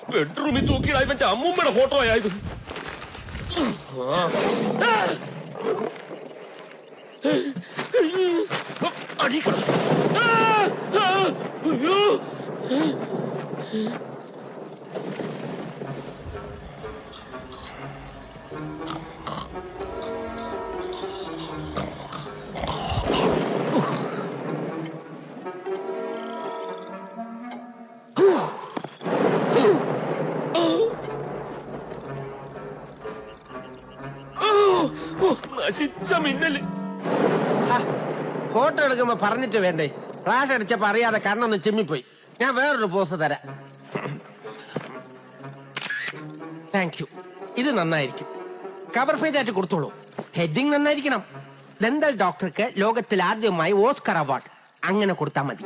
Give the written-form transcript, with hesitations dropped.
ബെഡ്റൂമിൽ തൂക്കിയിടാൻ മറ്റേ അമ്മൂമ്മയുടെ ഫോട്ടോ ആയത്. അടിക്കണം. അയ്യോ നശിച്ച മിന്നല്. ഫോട്ടോ എടുക്കുമ്പോ പറഞ്ഞിട്ട് വേണ്ടേ? ഫ്ലാഷ് അടിച്ചപ്പോ അറിയാതെ കണ്ണൊന്ന് ചിമ്മിപ്പോയി. ഞാൻ വേറൊരു പോസ് തരാം. Thank you. ഇത് നന്നായിരിക്കും. കവർ പേജ് ആയിട്ട് കൊടുത്തോളൂ. ഹെഡിങ് നന്നായിരിക്കണം. ദന്തൽ ഡോക്ടർക്ക് ലോകത്തിൽ ആദ്യമായി ഓസ്കർ അവാർഡ് അങ്ങനെ കൊടുത്താൽ മതി.